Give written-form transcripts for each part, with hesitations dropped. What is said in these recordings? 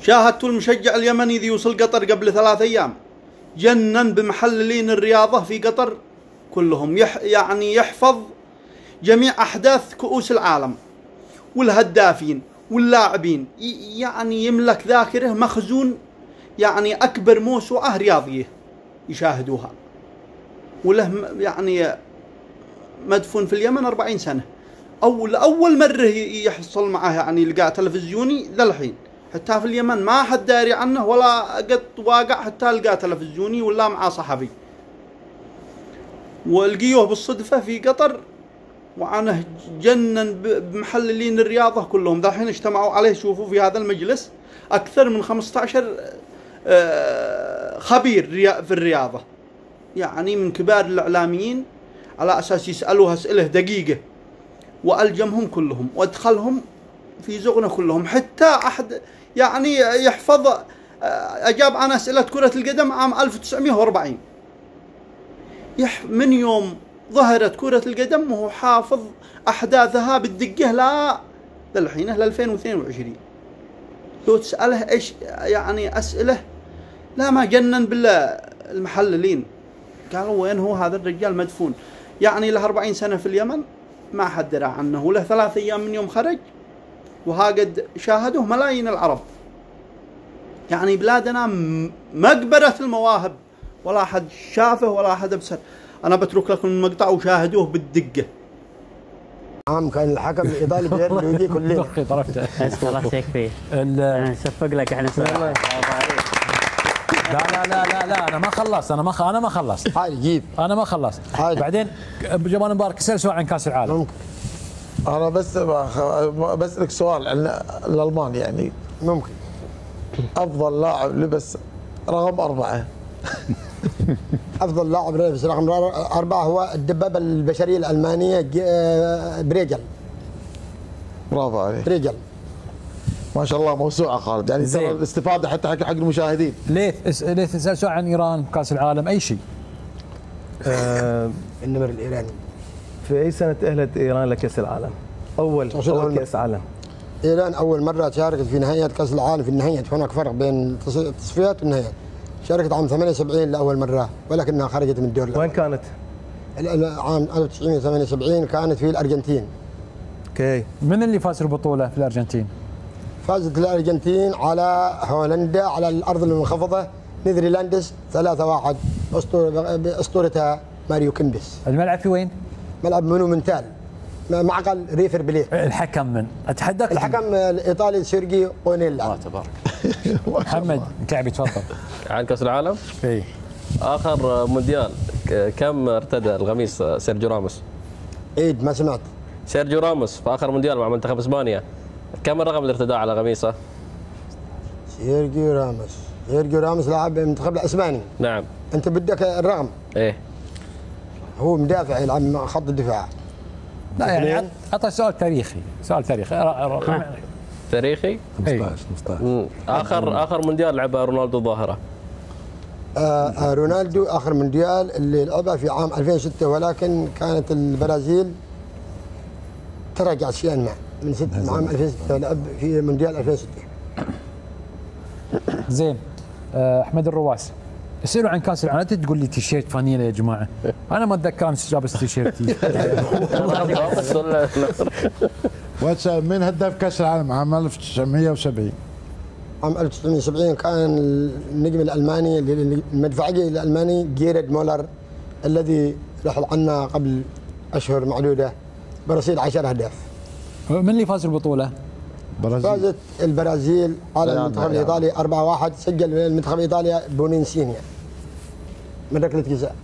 شاهدت المشجع اليمني ذي وصل قطر قبل 3 أيام جنن بمحللين الرياضة في قطر كلهم، يعني يحفظ جميع أحداث كؤوس العالم والهدافين واللاعبين، يعني يملك ذاكره مخزون، يعني أكبر موسوعة رياضية يشاهدوها. وله يعني مدفون في اليمن 40 سنة. أول مرة يحصل معه يعني لقاء تلفزيوني ذا الحين، حتى في اليمن ما حد داري عنه ولا قد واقع حتى لقاء تلفزيوني ولا مع صحفي، ولقيوه بالصدفة في قطر وعنه جنن بمحللين الرياضة كلهم. ذا الحين اجتمعوا عليه، شوفوا في هذا المجلس أكثر من 15 خبير في الرياضة، يعني من كبار الإعلاميين، على أساس يسألوه أسئلة دقيقة، وألجمهم كلهم وادخلهم في زغنة كلهم. حتى أحد يعني يحفظ أجاب عن أسئلة كرة القدم عام 1940، من يوم ظهرت كرة القدم وهو حافظ أحداثها بالدقة لا للحين ل 2022. لو تسأله إيش يعني أسئلة لا ما جنن بالمحللين. قالوا وين هو هذا الرجال مدفون؟ يعني له 40 سنة في اليمن ما حد درى عنه، وله 3 أيام من يوم خرج وها قد شاهدوه ملايين العرب. يعني بلادنا مقبرة المواهب، ولا حد شافه ولا حد أبصر. أنا بترك لكم المقطع وشاهدوه بالدقة. عام كان الحكم الإيطالي بيجي كلنا. مخي طرفته. خلاص يكفي. نصفق لك احنا سوا. لا انا ما خلصت. هاي جيب. انا ما خلصت. بعدين جمال مبارك اسال سؤال عن كاس العالم. ممكن. انا بس بسألك سؤال عن الالمان، يعني ممكن. افضل لاعب لبس رقم 4. افضل لاعب لبس رقم 4 هو الدبابة البشرية الألمانية بريجل. برافو عليك. بريجل. ما شاء الله موسوعة خالد، يعني ترى الاستفادة حتى حق المشاهدين. ليه تسال سؤال عن ايران كاس العالم اي شيء؟ النمر الإيراني. في أي سنة تأهلت إيران لكأس العالم؟ أول كأس عالم. إيران أول مرة شاركت في نهائيات كأس العالم، في النهائيات هناك فرق بين التصفيات والنهائيات. شاركت عام 78 لأول مرة، ولكنها خرجت من الدور الأول. وين كانت؟ عام 1978 كانت في الأرجنتين. اوكي. من اللي فاز البطولة في الأرجنتين؟ فازت الأرجنتين على هولندا على الأرض المنخفضة، نيذرلاندس 3-1 بأسطورتها ماريو كيمبس. الملعب في وين؟ ملعب مونومنتال، معقل ريفر بليت. الحكم من؟ أتحداك. الحكم الإيطالي سيرجي قونيلا. تبارك. محمد كعبي تفضل. عن كأس العالم؟ اي. آخر مونديال كم ارتدى القميص سيرجيو راموس؟ عيد ما سمعت. سيرجيو راموس في آخر مونديال مع منتخب إسبانيا كم الرقم اللي ارتداه على قميصه؟ سيرجيو راموس لاعب المنتخب الاسباني. نعم. انت بدك الرقم؟ ايه. هو مدافع يلعب خط الدفاع. لا يعني اعطى سؤال تاريخي، تاريخي؟ 15. آخر مونديال لعبه رونالدو ظاهرة. رونالدو اخر مونديال اللي لعبه في عام 2006، ولكن كانت البرازيل تراجع شيئا ما من عام 2006 لعب في مونديال 2006. زين. احمد الرواس اسألوا عن كاس العالم، لا تقول لي تيشيرت فانيلا يا جماعه، انا ما اتذكر امس لابس تيشيرتي. من هداف كاس العالم عام 1970؟ عام 1970 كان النجم الالماني المدفعي الالماني جيرد مولر، الذي رحل عنا قبل اشهر معدوده برصيد 10 اهداف. من اللي فاز البطوله؟ فازت البرازيل على المنتخب الايطالي 4-1. سجل المنتخب الايطالي بونينسينيا من ركله جزاء.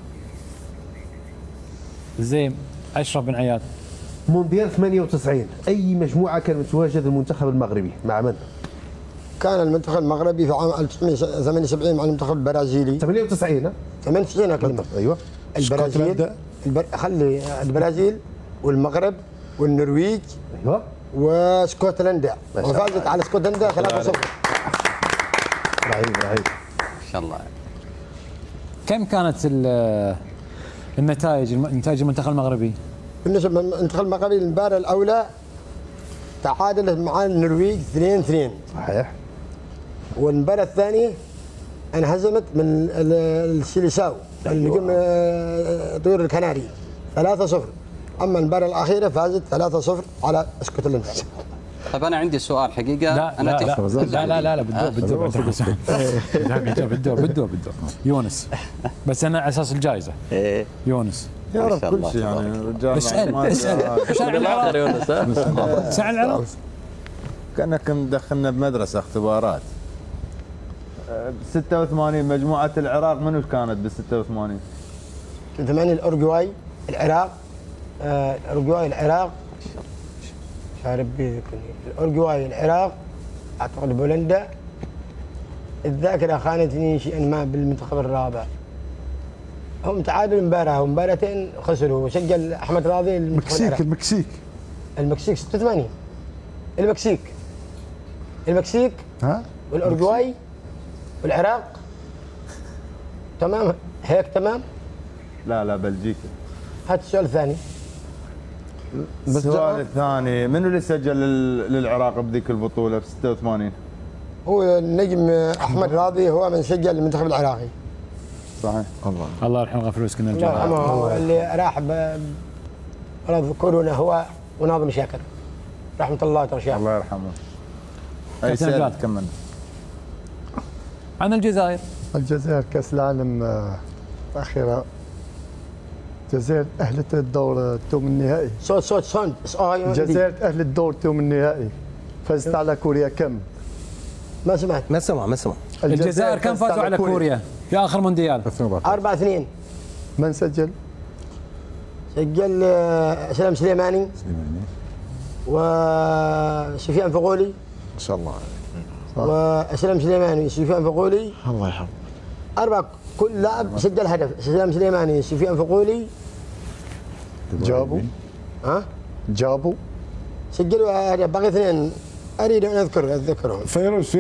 زين. اشرف بن عياد. مونديال 98 اي مجموعه كان متواجد المنتخب المغربي مع من؟ كان المنتخب المغربي في عام 1978 مع المنتخب البرازيلي. 98 ها؟ 98 اكلمك. ايوه. البرازيل خلي البرازيل والمغرب والنرويج. ايوه. واسكتلندا، وفازت على اسكتلندا 3-0. رهيب. ما شاء الله. كم كانت نتائج المنتخب المغربي؟ بالنسبه للمنتخب المغربي المباراه الاولى تعادل مع النرويج 2-2. صحيح. والمباراة الثانية انهزمت من السيليساو النجم طيور الكناري 3-0. اما المباراة الأخيرة فازت 3-0 على اسكتلندا. طيب انا عندي سؤال حقيقه. لا بالدور يونس، بس انا على اساس الجائزه. يونس يعرف كل شيء يعني الرجال. اسال شاعر العراق يونس. شاعر العراق كانك مدخلنا بمدرسه اختبارات. 86 مجموعه العراق منو كانت بال 86؟ 86 الأورجواي العراق. العراق شارب بيذكرني. الأورجواي العراق اعتقد بولندا. الذاكره خانتني شيئا ما بالمنتخب الرابع. هم تعادلوا مباراه ومباراتين خسروا. سجل احمد راضي المكسيك 86. المكسيك ها والأورجواي والعراق. تمام هيك تمام. لا بلجيكا. هات السؤال الثاني. السؤال الثاني منو اللي سجل للعراق بذيك البطوله في 86؟ هو النجم احمد راضي، هو من سجل المنتخب العراقي. صحيح. الله يرحمه غفور يسكن الله يرحمه. هو اللي راح مرض كورونا هو وناظم شاكر رحمه الله ترشاه. الله يرحمه. اي سؤال كمل عن الجزائر. الجزائر كاس العالم الاخيره الجزائر أهلت الدور الثمن النهائي. صوت الجزائر أهلت الدور الثمن النهائي. فازت على كوريا كم؟ ما سمعت. ما سمع. الجزائر كم فازوا على كوريا في آخر مونديال؟ 4-2. من سجل؟ سجل سلام سليماني وسفيان فغولي. ما شاء الله. وسلام سليماني سفيان فغولي. الله يرحمه. 4 كل لاعب سجل هدف. سلام سليماني سفيان فغولي جابوا سجلوا هدف. باقي 2 اريد ان اذكرهم. فيروز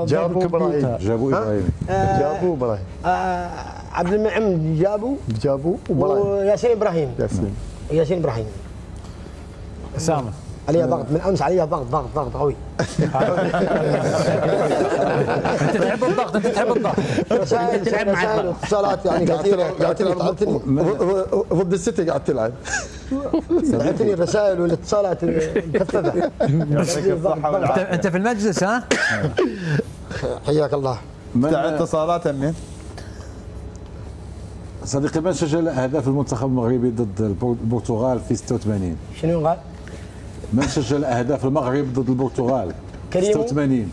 جابوا ابراهيم. جابوا ابراهيم. عبد المنعم جابوا وابراهيم. وياسين ابراهيم. ياسين ابراهيم. اسامه عليها ضغط من امس، عليها ضغط قوي. انت تحب الضغط. رسائل تلعب مع الضغط. اتصالات يعني كثيره قاعد تعبتني. ضد السيتي قاعد تلعب. تعبتني الرسائل والاتصالات المكثفه. انت في المجلس ها؟ حياك الله. بتاع اتصالات منين؟ صديقي، من سجل اهداف المنتخب المغربي ضد البرتغال في 86؟ شنو قال؟ من سجل اهداف المغرب ضد البرتغال؟ كريمو. 86.